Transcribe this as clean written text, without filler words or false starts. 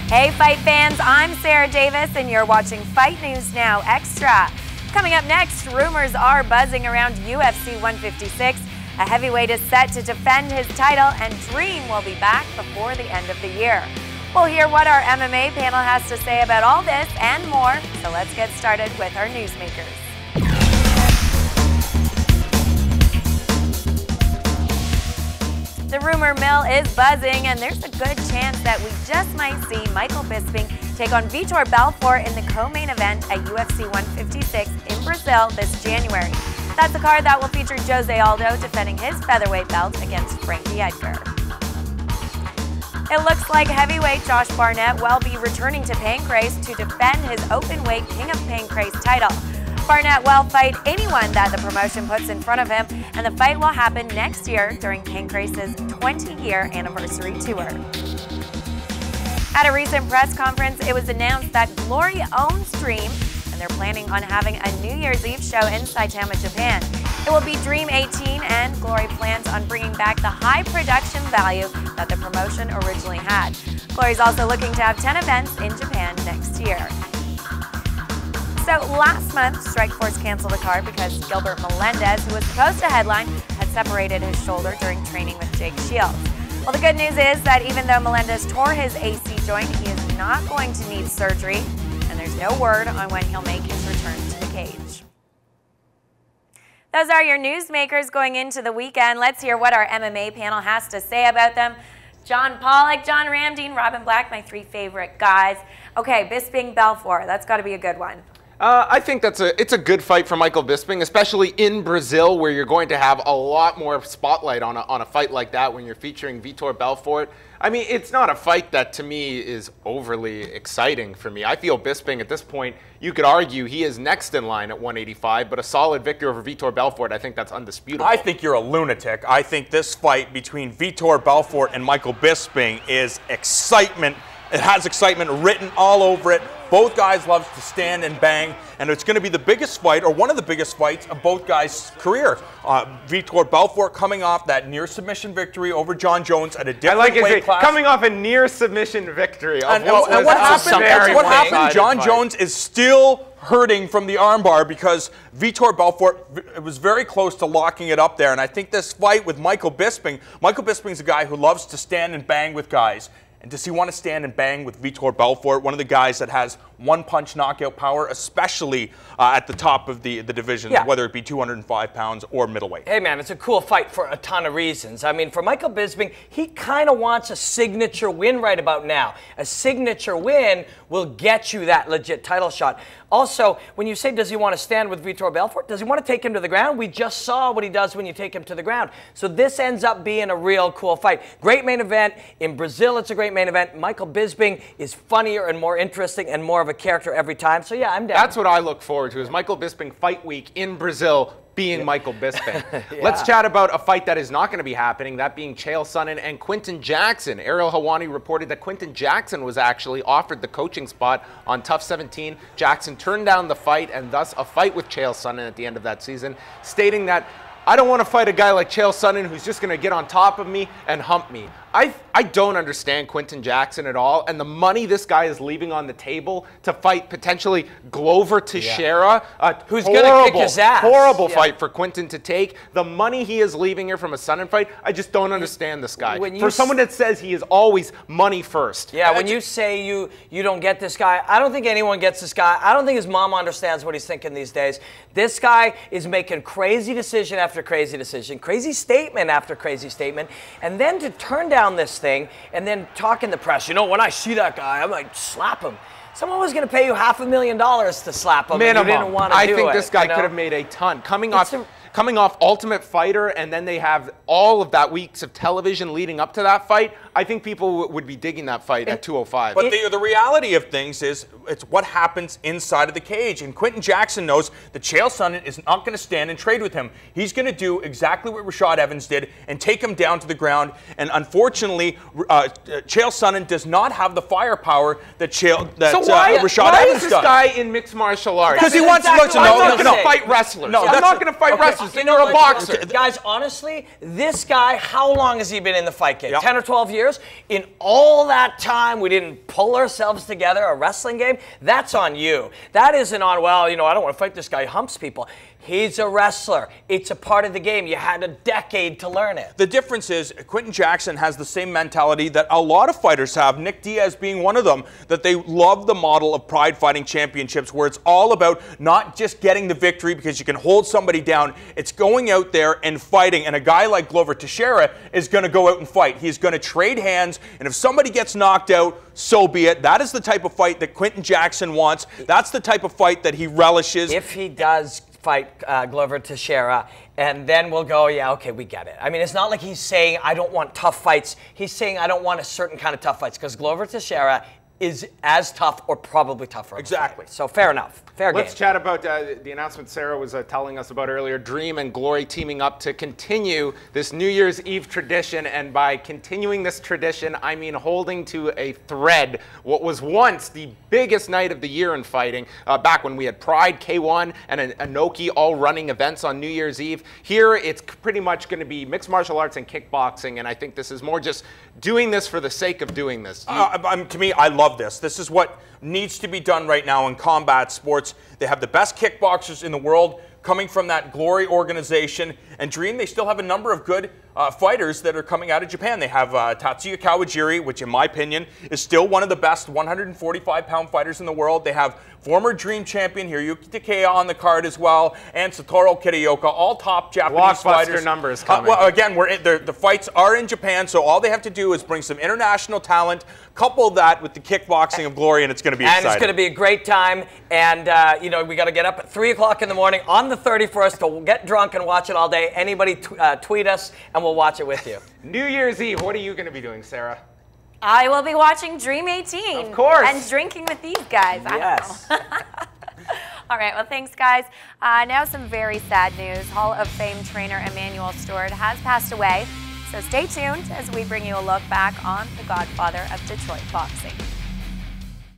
Hey Fight fans, I'm Sarah Davis and you're watching Fight News Now Extra. Coming up next, rumors are buzzing around UFC 156. A heavyweight is set to defend his title and Dream will be back before the end of the year. We'll hear what our MMA panel has to say about all this and more, so let's get started with our newsmakers. The rumor mill is buzzing, and there's a good chance that we just might see Michael Bisping take on Vitor Belfort in the co-main event at UFC 156 in Brazil this January. That's a card that will feature Jose Aldo defending his featherweight belt against Frankie Edgar. It looks like heavyweight Josh Barnett will be returning to Pancrase to defend his openweight King of Pancrase title. Barnett will fight anyone that the promotion puts in front of him, and the fight will happen next year during Pancrase's 20-year anniversary tour. At a recent press conference, it was announced that Glory owns Dream, and they're planning on having a New Year's Eve show in Saitama, Japan. It will be Dream 18, and Glory plans on bringing back the high production value that the promotion originally had. Glory's also looking to have 10 events in Japan next year. So last month, Strikeforce canceled the card because Gilbert Melendez, who was supposed to headline, had separated his shoulder during training with Jake Shields. Well, the good news is that even though Melendez tore his AC joint, he is not going to need surgery, and there's no word on when he'll make his return to the cage. Those are your newsmakers going into the weekend. Let's hear what our MMA panel has to say about them. John Pollock, John Ramdeen, Robin Black, my three favorite guys. Okay, Bisping, Belfort, that's got to be a good one. I think it's a good fight for Michael Bisping, especially in Brazil, where you're going to have a lot more spotlight on a fight like that when you're featuring Vitor Belfort. I mean, it's not a fight that, to me, is overly exciting for me. I feel Bisping, at this point, you could argue he is next in line at 185, but a solid victory over Vitor Belfort, I think that's undisputable. I think you're a lunatic. I think this fight between Vitor Belfort and Michael Bisping is excitement. It has excitement written all over it. Both guys love to stand and bang, and it's going to be the biggest fight, or one of the biggest fights of both guys' career. Vitor Belfort coming off that near submission victory over John Jones at a different weight class. Coming off a near submission victory. And what happened? John Jones is still hurting from the armbar because Vitor Belfort was very close to locking it up there, and I think this fight with Michael Bisping's a guy who loves to stand and bang with guys. And does he want to stand and bang with Vitor Belfort, one of the guys that has one-punch knockout power, especially at the top of the division, whether it be 205 pounds or middleweight? Hey, man, it's a cool fight for a ton of reasons. I mean, for Michael Bisping, he kind of wants a signature win right about now. A signature win will get you that legit title shot. Also, when you say, does he want to stand with Vitor Belfort, does he want to take him to the ground? We just saw what he does when you take him to the ground. So this ends up being a real cool fight. Great main event. In Brazil, it's a great main event. Michael Bisping is funnier and more interesting and more of a character every time. So yeah, I'm down. That's what I look forward to, is Michael Bisping Fight Week in Brazil being Michael Bisping. Let's chat about a fight that is not going to be happening, that being Chael Sonnen and Quinton Jackson. Ariel Helwani reported that Quinton Jackson was actually offered the coaching spot on Tough 17. Jackson turned down the fight, and thus a fight with Chael Sonnen at the end of that season, stating that, I don't want to fight a guy like Chael Sonnen who's just going to get on top of me and hump me. I don't understand Quinton Jackson at all, and the money this guy is leaving on the table to fight potentially Glover Teixeira, who's going to kick his ass. Horrible fight for Quinton to take. The money he is leaving here from a Sonnen fight, I just don't understand this guy. For someone that says he is always money first. Yeah, when you say you don't get this guy, I don't think anyone gets this guy. I don't think his mom understands what he's thinking these days. This guy is making crazy decision after crazy decision, crazy statement after crazy statement, and then to turn down this thing and then talk in the press, you know, when I see that guy, I'm like, slap him. Someone was going to pay you $500,000 to slap him, and you didn't want to do it. I think this guy could have made a ton. Coming off Ultimate Fighter, and then they have all of that weeks of television leading up to that fight, I think people would be digging that fight at 205. But the reality of things is it's what happens inside of the cage. And Quinton Jackson knows that Chael Sonnen is not going to stand and trade with him. He's going to do exactly what Rashad Evans did and take him down to the ground. And unfortunately, Chael Sonnen does not have the firepower that Rashad Evans does. Why is this guy in mixed martial arts? Because he wants to I'm not going to fight wrestlers. I'm not going to fight wrestlers. horses, then you're a boxer. Guys, honestly, this guy, how long has he been in the fight game? Yep. 10 or 12 years? In all that time, we didn't pull ourselves together, a wrestling game? That's on you. That isn't on, well, you know, I don't want to fight this guy who humps people. He's a wrestler. It's a part of the game. You had a decade to learn it. The difference is Quinton Jackson has the same mentality that a lot of fighters have, Nick Diaz being one of them, that they love the model of Pride Fighting Championships where it's all about not just getting the victory because you can hold somebody down. It's going out there and fighting. And a guy like Glover Teixeira is going to go out and fight. He's going to trade hands. And if somebody gets knocked out, so be it. That is the type of fight that Quinton Jackson wants. That's the type of fight that he relishes. If he does fight Glover Teixeira, and then we'll go, yeah, okay, we get it. I mean, it's not like he's saying, I don't want tough fights. He's saying, I don't want a certain kind of tough fights, because Glover Teixeira is as tough or probably tougher. Exactly. So fair enough. Fair game. Let's chat about the announcement Sarah was telling us about earlier. Dream and Glory teaming up to continue this New Year's Eve tradition. And by continuing this tradition, I mean holding to a thread what was once the biggest night of the year in fighting, back when we had Pride, K1, and Inoki all running events on New Year's Eve. Here, it's pretty much going to be mixed martial arts and kickboxing. And I think this is more just doing this for the sake of doing this. To me, I love this. This is what needs to be done right now in combat sports. They have the best kickboxers in the world coming from that Glory organization. And Dream, they still have a number of good fighters that are coming out of Japan. They have Tatsuya Kawajiri, which in my opinion is still one of the best 145-pound fighters in the world. They have former Dream champion Hiroyuki Takeya on the card as well, and Satoru Kitaoka, all top Japanese fighters. Blockbuster numbers coming. Well, again, the fights are in Japan, so all they have to do is bring some international talent, couple that with the kickboxing of Glory, and it's going to be exciting. And it's going to be a great time. And, you know, we got to get up at 3 o'clock in the morning on the 31st to get drunk and watch it all day. Anybody tweet us, and we'll watch it with you. New Year's Eve, what are you going to be doing, Sarah? I will be watching Dream 18. Of course. And drinking with these guys. Yes. I don't know. All right, well, thanks, guys. Now some very sad news. Hall of Fame trainer Emmanuel Stewart has passed away. So stay tuned as we bring you a look back on the godfather of Detroit boxing.